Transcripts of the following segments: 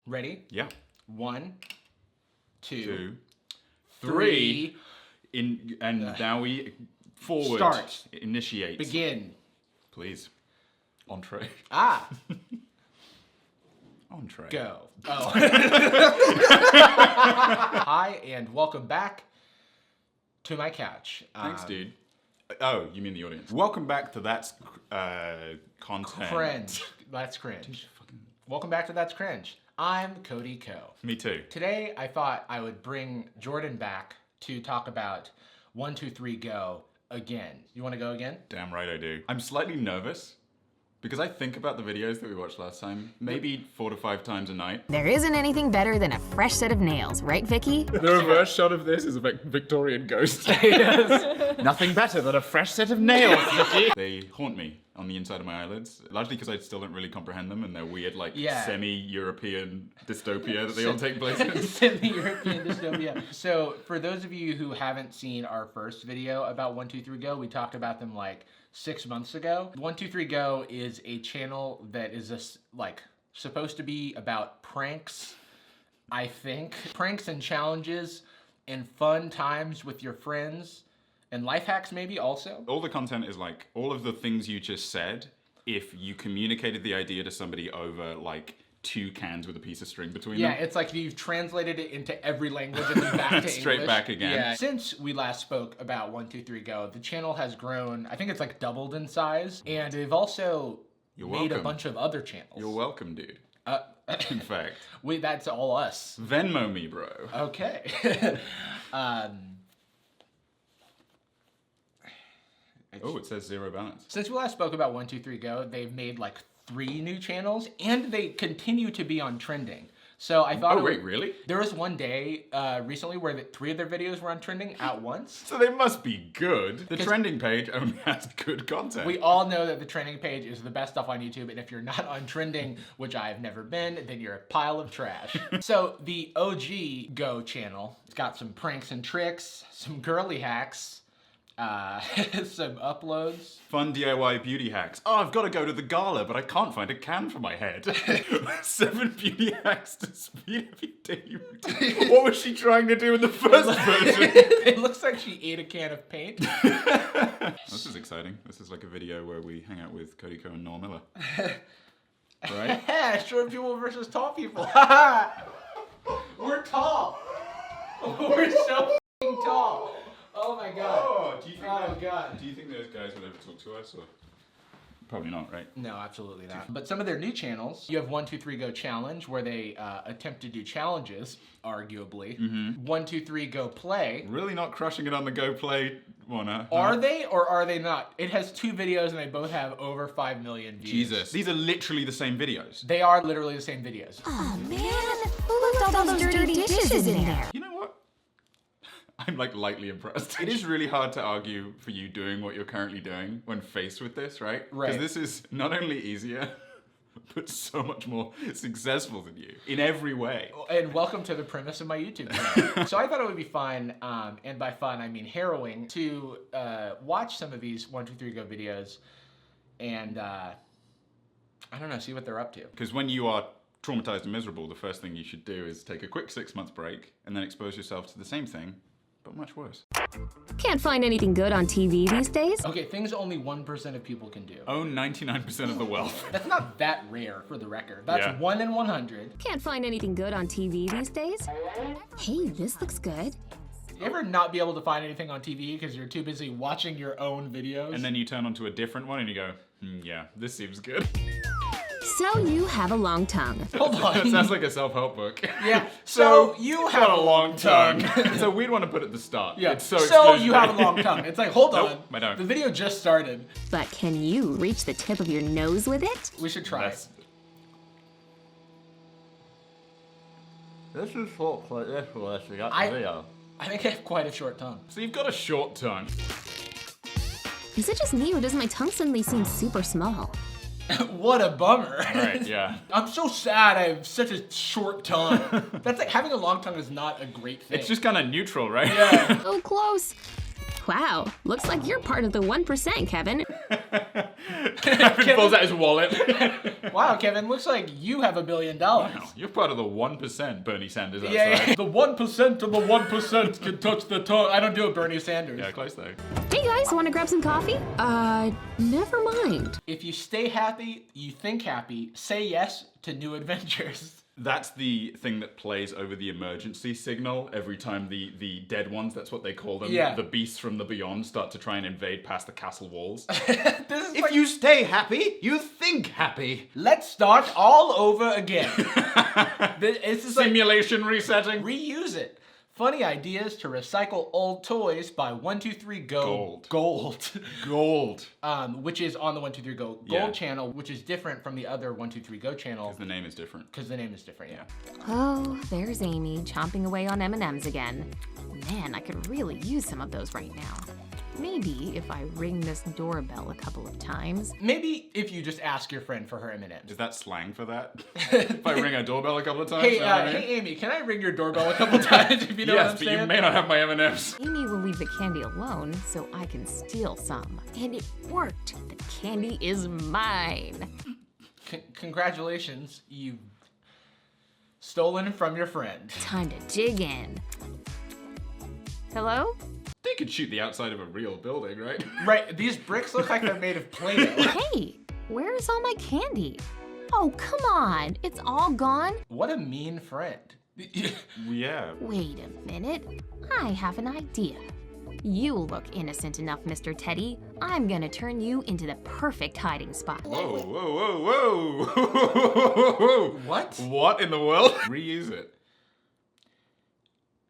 Ready? Yeah. 1, 2, 3. Now we forward. Start. Initiate. Begin. Please. Entree. Ah. Entree. Go. Oh. Hi, and welcome back to my couch. Thanks, dude. Oh, you mean the audience. Welcome back to That's Content. Cringe. That's cringe. Welcome back to That's Cringe. I'm Cody Ko. Me too. Today, I thought I would bring Jordan back to talk about 1, 2, 3, Go again. You want to go again? Damn right I do. I'm slightly nervous because I think about the videos that we watched last time, maybe 4 to 5 times a night. There isn't anything better than a fresh set of nails, right, Vicky? The reverse shot of this is a Victorian ghost. Yes. Nothing better than a fresh set of nails, Vicky. They haunt me on the inside of my eyelids, largely because I still don't really comprehend them and their weird, like, semi-European dystopia that they all take place in. Semi-European dystopia. So, for those of you who haven't seen our first video about 1, 2, 3, Go, we talked about them like 6 months ago. 1, 2, 3, Go is a channel that is supposed to be about pranks, I think. Pranks and challenges and fun times with your friends. And life hacks maybe also. All the content is like, all of the things you just said, if you communicated the idea to somebody over like 2 cans with a piece of string between them. Yeah, it's like you've translated it into every language and then back to Straight English. back again. Yeah. Since we last spoke about 1, 2, 3, Go, the channel has grown, I think it's like doubled in size. And they've also made a bunch of other channels. You're welcome, dude. In fact. That's all us. Venmo me, bro. Okay. Oh, it says 0 balance. Since we last spoke about 1, 2, 3, Go, they've made like 3 new channels, and they continue to be on trending. So I thought. Oh wait, really? There was one day recently where 3 of their videos were on trending at once. So they must be good. The trending page only has good content. We all know that the trending page is the best stuff on YouTube, and if you're not on trending, which I have never been, then you're a pile of trash. So the OG Go channel, it's got some pranks and tricks, some girly hacks. Some uploads. Fun DIY beauty hacks. Oh, I've got to go to the gala, but I can't find a can for my head. 7 beauty hacks to speed up your daily routine. What was she trying to do in the first version? It looks like she ate a can of paint. This is exciting. This is like a video where we hang out with Cody Ko and Noel Miller. Right? Short people versus tall people. We're tall. We're so f***ing tall. Oh my god. Oh, do you think those guys will ever talk to us? Or? Probably not, right? No, absolutely not. But some of their new channels, you have 1, 2, 3, Go Challenge, where they attempt to do challenges, arguably. 1, 2, 3, Go Play. Really not crushing it on the Go Play one, huh? Are they or are they not? It has 2 videos and they both have over 5 million views. Jesus. These are literally the same videos. They are literally the same videos. Oh man, who left all those dirty dishes in there? You know what? I'm like lightly impressed. It is really hard to argue for you doing what you're currently doing when faced with this, right? Right. Because this is not only easier, but so much more successful than you in every way. And welcome to the premise of my YouTube channel. So I thought it would be fun, and by fun I mean harrowing, to watch some of these 1, 2, 3, Go videos and, I don't know, see what they're up to. Because when you are traumatized and miserable, the first thing you should do is take a quick 6 month break and then expose yourself to the same thing, but much worse. Can't find anything good on TV these days? Okay, things only 1% of people can do. Own 99% of the wealth. That's not that rare, for the record. That's 1 in 100. Can't find anything good on TV these days? Hey, this looks good. You ever not be able to find anything on TV because you're too busy watching your own videos? And then you turn onto a different one and you go, yeah, this seems good. So you have a long tongue. Hold on. That sounds like a self-help book. Yeah. So you have a long tongue. So we'd want to put at the start. Yeah. It's so you have a long tongue. It's like, hold on. Nope, I don't. The video just started. But can you reach the tip of your nose with it? We should try it. This is looks like this for us. We got the video. I think I have quite a short tongue. So you've got a short tongue. Is it just me or does my tongue suddenly seem super small? What a bummer. Right, yeah. I'm so sad I have such a short tongue. That's like, having a long tongue is not a great thing. It's just kind of neutral, right? Yeah. So close. Wow, looks like you're part of the 1%, Kevin. Kevin pulls out his wallet. Wow, Kevin, looks like you have $1 billion. Wow, you're part of the 1%, Bernie Sanders outside. Yeah. The 1% of the 1% can touch the tongue. I don't do it, Bernie Sanders. Yeah, close though. Hey guys, wanna grab some coffee? Never mind. If you stay happy, you think happy, say yes to new adventures. That's the thing that plays over the emergency signal every time the dead ones, that's what they call them, Yeah. the beasts from the beyond start to try and invade past the castle walls. If you stay happy, you think happy. Let's start all over again. It's just like Simulation resetting. reuse it. Funny ideas to recycle old toys by 123Go Gold. Gold. Which is on the 123Go Gold Yeah. channel, which is different from the other 123Go channel. Because the name is different. Because the name is different, yeah. Oh, there's Amy chomping away on M&Ms again. Man, I could really use some of those right now. Maybe if I ring this doorbell a couple of times. Maybe if you just ask your friend for her M&Ms. Is that slang for that? If I ring a doorbell a couple of times? Hey, you know what I mean? hey, Amy, can I ring your doorbell a couple times if you know what I'm Yes, but saying? you may not have my M&Ms. Amy will leave the candy alone so I can steal some. And it worked. The candy is mine. Congratulations, you've stolen from your friend. Time to dig in. Hello? They could shoot the outside of a real building, right? Right, these bricks look like they're made of Play-Doh. Hey, where is all my candy? Oh, come on. It's all gone? What a mean friend. Yeah. Wait a minute. I have an idea. You look innocent enough, Mr. Teddy. I'm gonna turn you into the perfect hiding spot. Whoa, whoa, whoa, whoa. What? What in the world? Reuse it.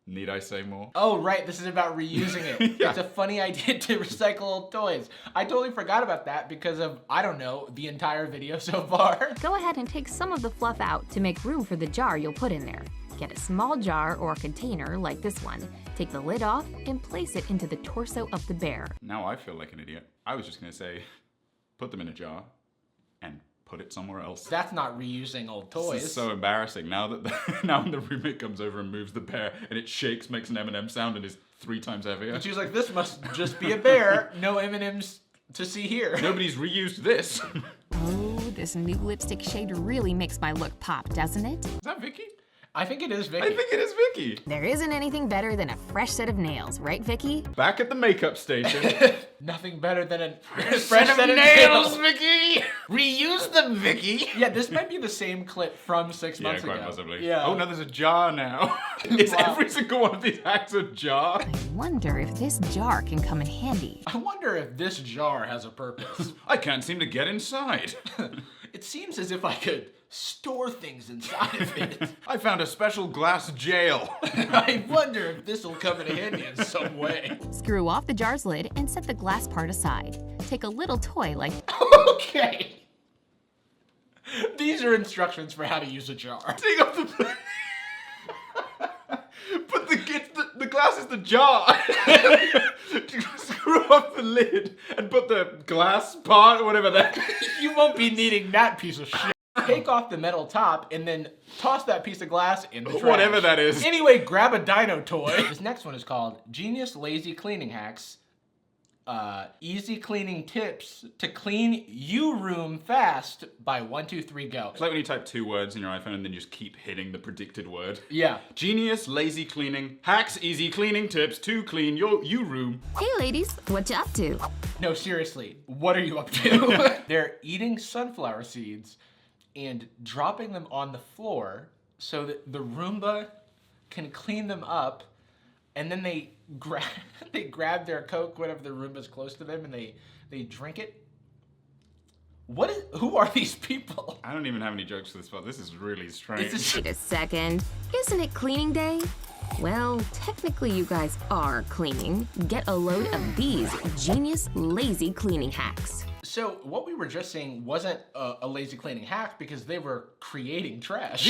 Need I say more? Oh, right, this is about reusing it. Yeah. It's a funny idea to recycle old toys. I totally forgot about that because of, I don't know, the entire video so far. Go ahead and take some of the fluff out to make room for the jar you'll put in there. Get a small jar or container like this one. Take the lid off and place it into the torso of the bear. Now I feel like an idiot. I was just gonna say, put them in a jar and put it somewhere else. That's not reusing old This toys. is so embarrassing. Now that now when the roommate comes over and moves the bear and it shakes, makes an M&M sound and is 3 times heavier. And she's like, this must just be a bear. No M&Ms to see here. Nobody's reused this. Oh, this new lipstick shade really makes my look pop, doesn't it? Is that Vicky? I think it is Vicky. I think it is Vicky. There isn't anything better than a fresh set of nails, right, Vicky? Back at the makeup station. Nothing better than a fresh Set of set of nails, nails. Vicky! Reuse them, Vicky! Yeah, this might be the same clip from 6 months ago. quite possibly. Yeah. Oh no, there's a jar now. Is Wow. every single one of these hacks a jar? I wonder if this jar can come in handy. I wonder if this jar has a purpose. I can't seem to get inside. It seems as if I could store things inside of it. I found a special glass jail. I wonder if this will come in handy in some way. Screw off the jar's lid and set the glass part aside. Take a little toy like Okay. These are instructions for how to use a jar. Take off the... But the glass is the jar. Screw off the lid and put the glass part or whatever that... You won't be needing that piece of shit. Take off the metal top and then toss that piece of glass in the trash. Whatever that is. Anyway, grab a dino toy. This next one is called Genius Lazy Cleaning Hacks. Easy cleaning tips to clean you room fast by 123Go. It's like when you type 2 words in your iPhone and then just keep hitting the predicted word. Yeah. Genius, lazy cleaning, hacks, easy cleaning tips to clean your room. Hey ladies, what you up to? No, seriously, what are you up to? They're eating sunflower seeds and dropping them on the floor so that the Roomba can clean them up, and then they grab their Coke, whatever the Roomba's close to them, and they drink it. Who are these people? I don't even have any jokes for this, but this is really strange. Wait a second. Isn't it cleaning day? Well, technically you guys are cleaning. Get a load of these genius lazy cleaning hacks. So what we were just saying wasn't a lazy cleaning hack because they were creating trash.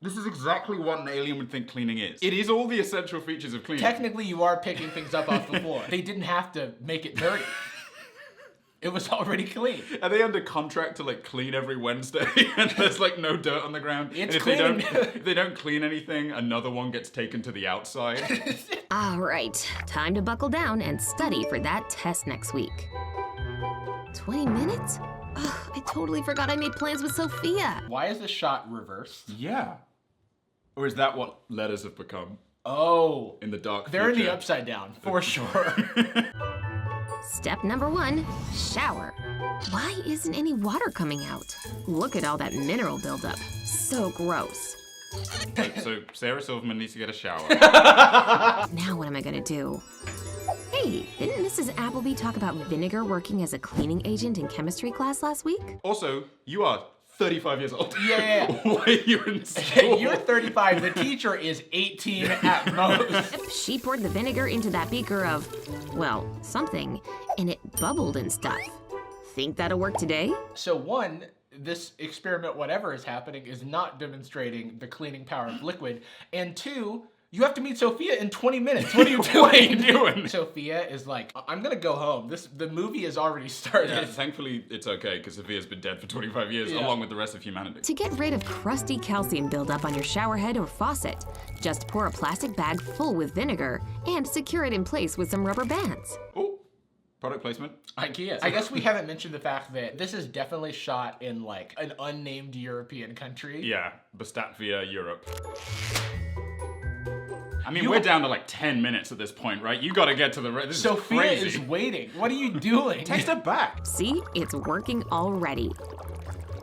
This is exactly what an alien would think cleaning is. It is all the essential features of cleaning. Technically, you are picking things up off the floor. They didn't have to make it dirty. It was already clean. Are they under contract to like clean every Wednesday and there's like no dirt on the ground? It's and if clean. if they don't clean anything, another one gets taken to the outside. All right, time to buckle down and study for that test next week. 20 minutes? Ugh, I totally forgot I made plans with Sophia. Why is the shot reversed? Yeah. Or is that what letters have become Oh. in the dark They're in future? the upside down, for sure. Step number 1, shower. Why isn't any water coming out? Look at all that mineral buildup. So gross. Wait, so Sarah Silverman needs to get a shower. Now what am I gonna do? Hey, didn't Mrs. Appleby talk about vinegar working as a cleaning agent in chemistry class last week? Also, you are 35 years old. Yeah. Why are you in school? You're 35. The teacher is 18 at most. She poured the vinegar into that beaker of, well, something, and it bubbled and stuff. Think that'll work today? So one, this experiment, whatever is happening, is not demonstrating the cleaning power of liquid. And two, you have to meet Sophia in 20 minutes. What are you doing? What are you doing? Sophia is like, I'm gonna go home. The movie has already started. Yeah, thankfully, it's okay, because Sophia's been dead for 25 years, Yeah. along with the rest of humanity. To get rid of crusty calcium buildup on your shower head or faucet, just pour a plastic bag full with vinegar and secure it in place with some rubber bands. Oh, product placement. IKEA. I guess we haven't mentioned the fact that this is definitely shot in like an unnamed European country. Yeah, Bastatvia, Europe. I mean, we're down to like 10 minutes at this point, right? You gotta get to the... This Sophia is is crazy. waiting. What are you doing? Text her back. See, it's working already.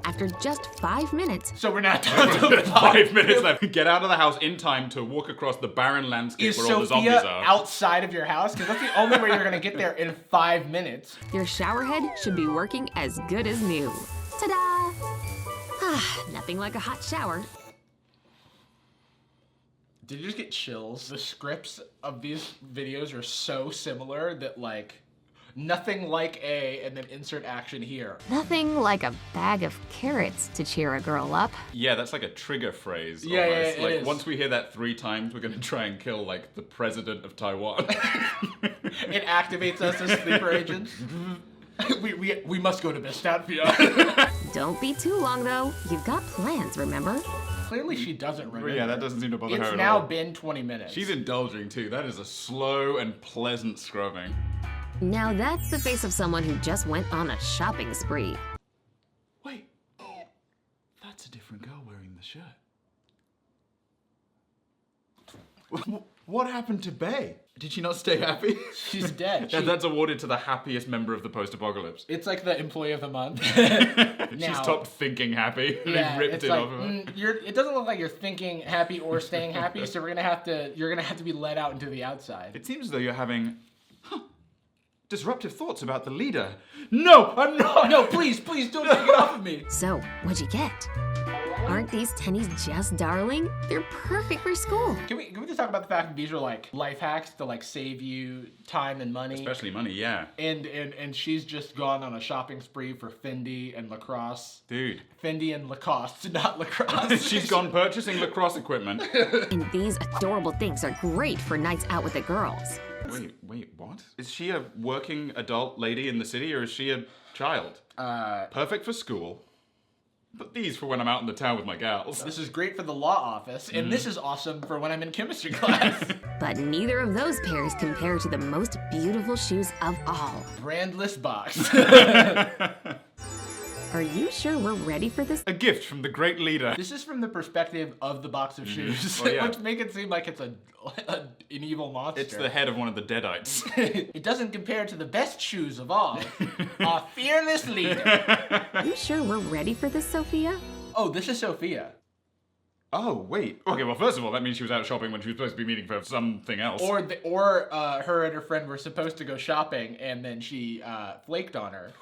After just 5 minutes, So we're not done till 5 minutes left. Get out of the house in time to walk across the barren landscape Is where all the zombies Sophia are. outside of your house? Because that's the only way you're gonna get there in 5 minutes. your shower head should be working as good as new. Ta-da! Ah, nothing like a hot shower. Did you just get chills? The scripts of these videos are so similar that like, nothing like A and then insert action here. Nothing like a bag of carrots to cheer a girl up. Yeah, that's like a trigger phrase. Yeah, almost. yeah, it like is. once we hear that 3 times, we're gonna try and kill like the president of Taiwan. It activates us as sleeper agents. we must go to Bastatvia. Don't be too long though. You've got plans, remember? Clearly she doesn't remember. Yeah, that doesn't seem to bother her It's at now all. been 20 minutes. She's indulging too. That is a slow and pleasant scrubbing. Now that's the face of someone who just went on a shopping spree. Wait, that's a different girl wearing the shirt. What happened to Bae? Did she not stay happy? She's dead. That's awarded to the happiest member of the post-apocalypse. It's like the employee of the month. She stopped thinking happy. And Yeah, they ripped it's it like, off of her. it doesn't look like you're thinking happy or staying happy, so you're gonna have to be let out into the outside. It seems as though you're having disruptive thoughts about the leader. No, I'm not. No, please don't take it off of me. So, what'd you get? Aren't these tennies just darling? They're perfect for school. Can we just talk about the fact that these are like life hacks to like save you time and money? Especially money, yeah. And she's just gone on a shopping spree for Fendi and lacrosse. Dude. Fendi and Lacoste, not lacrosse. She's gone purchasing lacrosse equipment. And these adorable things are great for nights out with the girls. Wait, what? Is she a working adult lady in the city or is she a child? Perfect for school. But these for when I'm out in the town with my gals. This is great for the law office, and this is awesome for when I'm in chemistry class. But neither of those pairs compare to the most beautiful shoes of all. Brandless box. Are you sure we're ready for this? A gift from the great leader. This is from the perspective of the box of shoes, Oh, yeah. which make it seem like it's an evil monster. It's the head of one of the Deadites. It doesn't compare to the best shoes of all. Our fearless leader. Are you sure we're ready for this, Sophia? Oh, this is Sophia. Oh, wait. Okay, well, first of all, that means she was out shopping when she was supposed to be meeting for something else. Or her and her friend were supposed to go shopping, and then she flaked on her.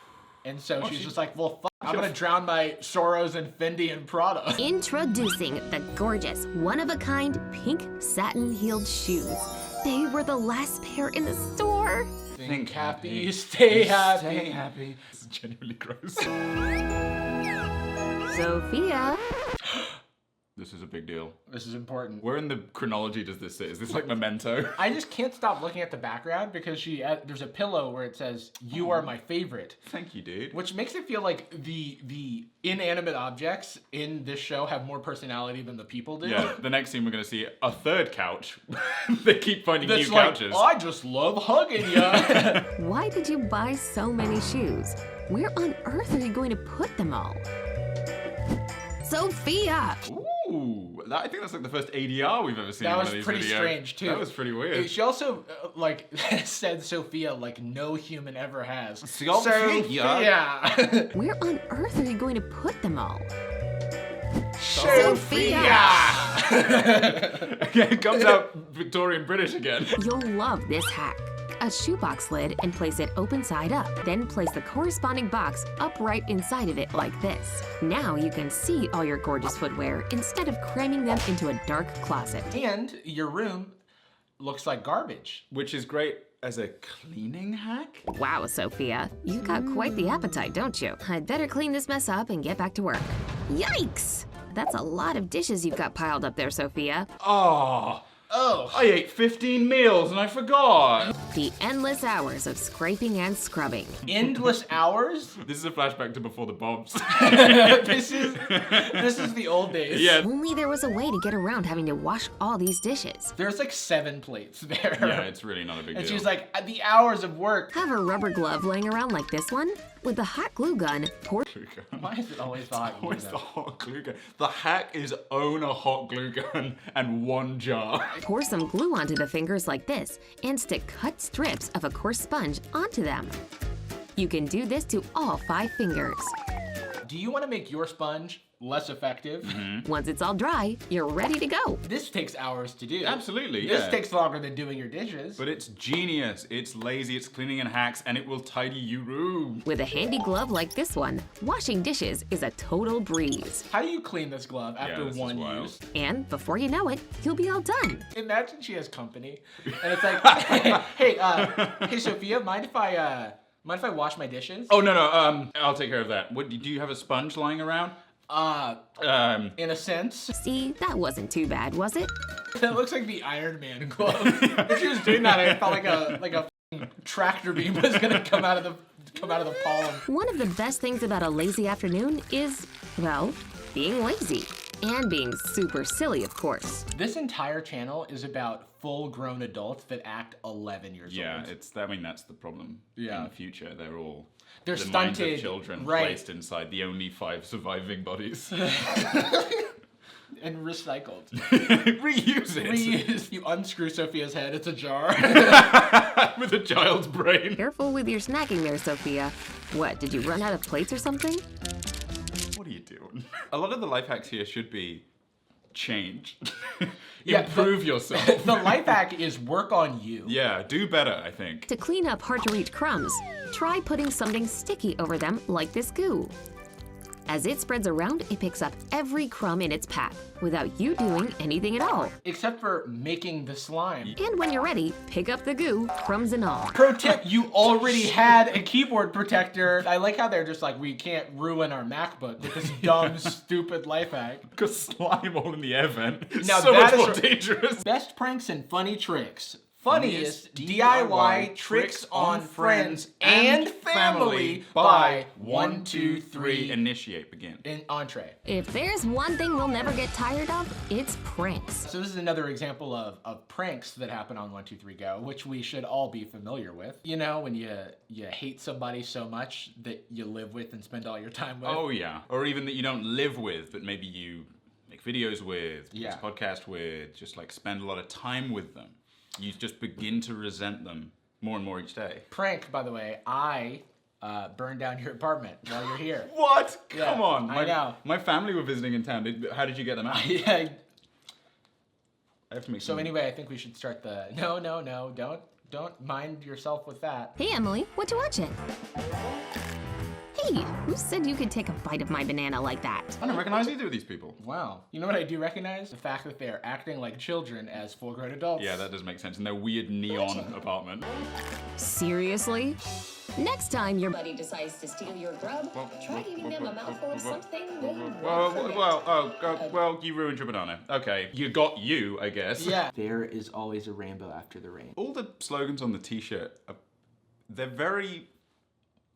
And so she's just like, well, fuck, I'm gonna drown my Soros and Fendi and Prada. Introducing the gorgeous, one-of-a-kind pink satin-heeled shoes. They were the last pair in the store. Think happy, stay happy. Stay happy. This is genuinely gross. Sophia? This is a big deal. This is important. Where in the chronology does this sit? Is this like Memento? I just can't stop looking at the background because there's a pillow where it says, "You are my favorite." Thank you, dude. Which makes it feel like the inanimate objects in this show have more personality than the people do. Yeah, the next scene we're gonna see a third couch. They keep finding new couches. I just love hugging ya. Why did you buy so many shoes? Where on earth are you going to put them all? Sophia! Ooh, I think that's like the first ADR we've ever seen. That in was one of these pretty videos. strange too. That was pretty weird. She also like said Sophia like no human ever has. Sophia. Where on earth are you going to put them all? Sophia! Again, it comes out Victorian British again. You'll love this hack. A shoebox lid and place it open side up. Then place the corresponding box upright inside of it like this. Now you can see all your gorgeous footwear instead of cramming them into a dark closet. And your room looks like garbage. Which is great as a cleaning hack. Wow, Sophia, you've got quite the appetite, don't you? I'd better clean this mess up and get back to work. Yikes! That's a lot of dishes you've got piled up there, Sophia. Oh, I ate 15 meals and I forgot. The endless hours of scraping and scrubbing. Endless hours? This is a flashback to before the bombs. This is the old days. Yeah. Only there was a way to get around having to wash all these dishes. There's like 7 plates there. Yeah, it's really not a big And deal. she's like, the hours of work. Have a rubber glove laying around like this one? With the hot glue gun, pour Why is it always the hot glue Always gun? the hot glue gun. The hack is own a hot glue gun and 1 jar. Pour some glue onto the fingers like this and stick cut strips of a coarse sponge onto them. You can do this to all 5 fingers. Do you want to make your sponge less effective? Once it's all dry, you're ready to go. This takes hours to do. Absolutely, This yeah. takes longer than doing your dishes. But it's genius, it's lazy, it's cleaning and hacks, and it will tidy your room. With a handy glove like this one, washing dishes is a total breeze. How do you clean this glove after this is one wild. use? And before you know it, you'll be all done. Imagine she has company, and it's like, hey, Sophia, mind if I wash my dishes? Oh, no, I'll take care of that. What, do you have a sponge lying around? In a sense. See, that wasn't too bad, was it? That looks like the Iron Man glove. If she was doing that, I felt like a f***ing tractor beam was gonna come out of the palm. One of the best things about a lazy afternoon is, well, being lazy. And being super silly, of course. This entire channel is about full-grown adults that act 11 years Yeah, old. that's the problem. Yeah. In the future, they're They're the minds stunted, of children right. placed inside the only 5 surviving bodies. And recycled. Reuse it. Reuse. You unscrew Sophia's head, it's a jar. With a child's brain. Careful with your snacking there, Sophia. What, did you run out of plates or something? What are you doing? A lot of the life hacks here should be change. Yeah, Improve yourself. The life hack is work on you. Yeah, do better, I think. To clean up hard-to-reach crumbs, try putting something sticky over them like this goo. As it spreads around, it picks up every crumb in its path without you doing anything at all. Except for making the slime. And when you're ready, pick up the goo, crumbs and all. Pro tip, you already had a keyboard protector. I like how they're just like, we can't ruin our MacBook with this dumb, stupid life hack. Because slime all in the air vent. Now so that much is more dangerous. Best pranks and funny tricks. Funniest DIY tricks on friends and family by 1, 2, 3 Initiate, begin. in entree. If there's one thing we'll never get tired of, it's pranks. So this is another example of pranks that happen on 1, 2, 3 Go, which we should all be familiar with. You know, when you hate somebody so much that you live with and spend all your time with. Oh yeah. Or even that you don't live with, but maybe you make videos with, Yeah. make a podcast with, just like spend a lot of time with them. You just begin to resent them more and more each day. Prank, by the way, I burned down your apartment while you're here. What? Yeah, Come on. I know. My family were visiting in town. How did you get them out? Yeah. I have to make So some... anyway, I think we should start the... No, don't mind yourself with that. Hey, Emily, what you watching? Hey, Hey, who said you could take a bite of my banana like that? I don't recognize either of these people. Wow. You know what I do recognize? The fact that they're acting like children as full-grown adults. Yeah, that does make sense. In their weird neon apartment. Seriously? Next time your buddy decides to steal your grub, try giving them a mouthful of something they Well, you ruined your banana. Okay, you got you, I guess. Yeah. There is always a rainbow after the rain. All the slogans on the t-shirt, they're very...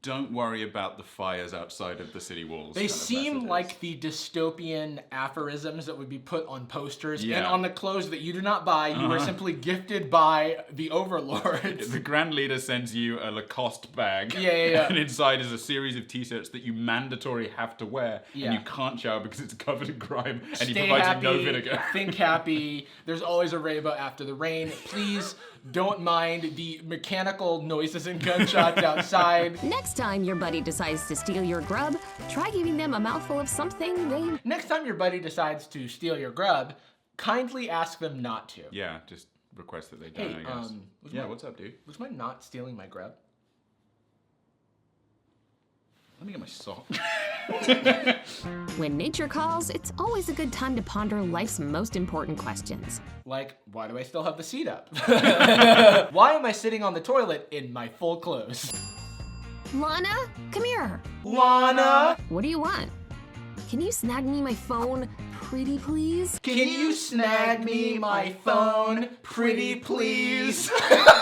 Don't worry about the fires outside of the city walls. They seem like the dystopian aphorisms that would be put on posters and Yeah. on the clothes that you do not buy. You are simply gifted by the overlords. The Grand Leader sends you a Lacoste bag. Yeah. And inside is a series of t-shirts that you mandatory have to wear. Yeah. And you can't shower because it's covered in grime. And he Stay provides happy, you no vinegar. think happy. There's always a rainbow after the rain. Please don't mind the mechanical noises and gunshots outside. Next time your buddy decides to steal your grub, try giving them a mouthful of something they... Next time your buddy decides to steal your grub, kindly ask them not to. Yeah, just request that they don't, Hey, I guess. yeah, what's up, dude? Would you mind not stealing my grub? Let me get my sock. When nature calls, it's always a good time to ponder life's most important questions. Like, why do I still have the seat up? Why am I sitting on the toilet in my full clothes? Lana, come here. Lana! What do you want? Can you snag me my phone, pretty please? Can you snag me my phone, pretty please?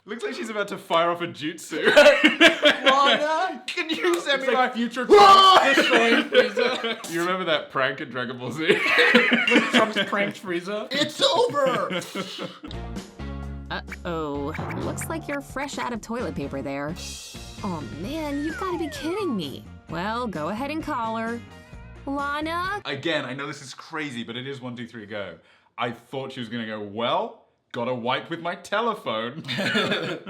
Looks like she's about to fire off a jutsu. Lana, Can you send me like my future Trump destroying Frieza. You remember that prank in Dragon Ball Z? Trump's pranked Frieza. It's over! Uh-oh, looks like you're fresh out of toilet paper there. Oh man, you've gotta be kidding me. Well, go ahead and call her. Lana? Again, I know this is crazy, but it is 1, 2, 3, go. I thought she was gonna go, well, gotta wipe with my telephone.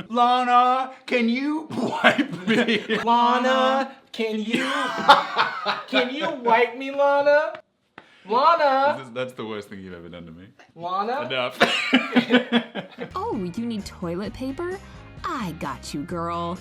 Lana, can you wipe me? Lana, can you wipe me, Lana? Lana! That's the worst thing you've ever done to me. Lana? Enough. Oh, you need toilet paper? I got you, girl.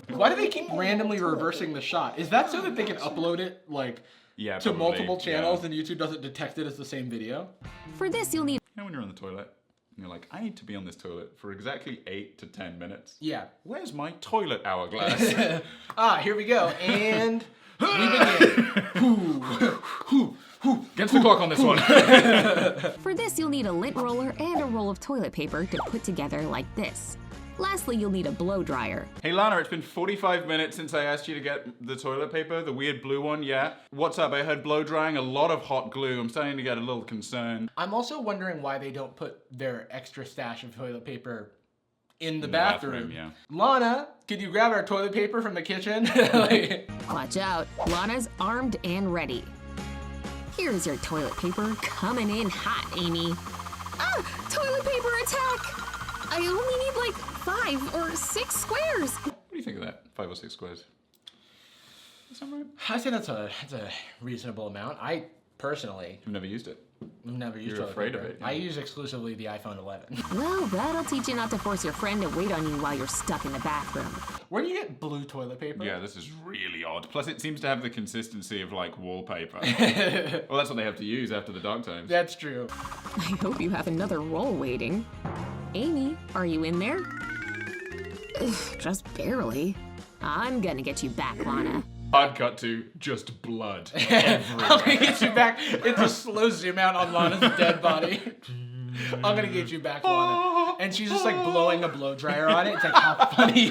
Why do they keep randomly reversing the shot? Is that so that they can upload it, like, Yeah, to probably, multiple channels yeah. and YouTube doesn't detect it as the same video? For this, you'll need You know when you're on the toilet, and you're like, I need to be on this toilet for exactly 8 to 10 minutes. Yeah. Where's my toilet hourglass? Here we go. And we begin. Against the clock on this one. For this, you'll need a lint roller and a roll of toilet paper to put together like this. Lastly, you'll need a blow dryer. Hey Lana, it's been 45 minutes since I asked you to get the toilet paper, the weird blue one, yeah? What's up? I heard blow drying, a lot of hot glue. I'm starting to get a little concerned. I'm also wondering why they don't put their extra stash of toilet paper in the bathroom. Yeah. Lana, could you grab our toilet paper from the kitchen? Watch out, Lana's armed and ready. Here's your toilet paper, coming in hot, Amy. Ah, toilet paper attack! I only need like 5 or 6 squares. What do you think of that? 5 or 6 squares? Is that right? I say that's a reasonable amount. I personally You've never used it. have never used You're toilet afraid paper. of it, yeah. I use exclusively the iPhone 11. Well, that'll teach you not to force your friend to wait on you while you're stuck in the bathroom. Where do you get blue toilet paper? Yeah, this is really odd. Plus, it seems to have the consistency of like wallpaper. Well, that's what they have to use after the dark times. That's true. I hope you have another roll waiting. Amy, are you in there? Ugh, just barely. I'm gonna get you back, Lana. Hard cut to just blood. I'm gonna get you back. It's a slow zoom out on Lana's dead body. I'm gonna get you back, Lana. And she's just like blowing a blow dryer on it. It's like, how funny.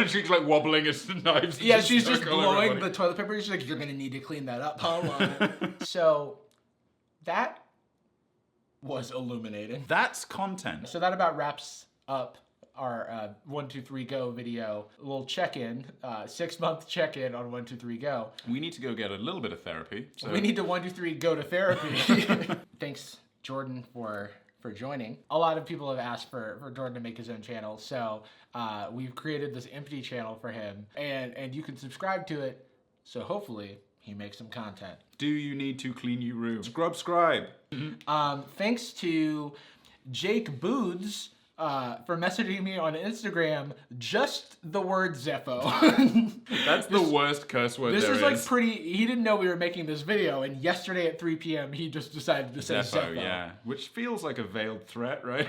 She's like wobbling as the knives. Yeah, she's just stuck all blowing everybody. the toilet paper. She's like, you're gonna need to clean that up, huh, Lana? So, that was illuminating. That's content. So that about wraps up our 1, 2, 3, go video. A little check-in, 6-month check-in on 1, 2, 3, go. We need to go get a little bit of therapy. So We need to 1, 2, 3, go to therapy. Thanks, Jordan, for joining. A lot of people have asked for Jordan to make his own channel, so we've created this empty channel for him, and you can subscribe to it, so hopefully he makes some content. Do you need to clean your room? Subscribe. Thanks to Jake Booths for messaging me on Instagram just the word Zeppo. That's the worst curse word This there is like is. he didn't know we were making this video, and yesterday at 3 p.m. he just decided to say Zeppo. Yeah. Which feels like a veiled threat, right?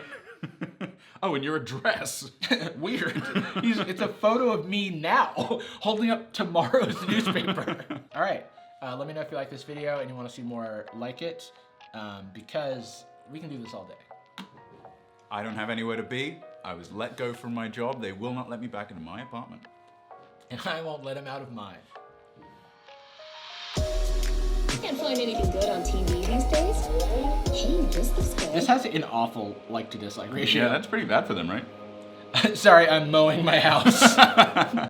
Oh, and your address. Weird. It's a photo of me now, holding up tomorrow's newspaper. All right, let me know if you like this video and you want to see more like it, because we can do this all day. I don't have anywhere to be. I was let go from my job. They will not let me back into my apartment. And I won't let him out of mine. Can't find anything good on TV these days. Hey, this looks good. This has an awful like to dislike ratio. Yeah, that's pretty bad for them, right? Sorry, I'm mowing my house.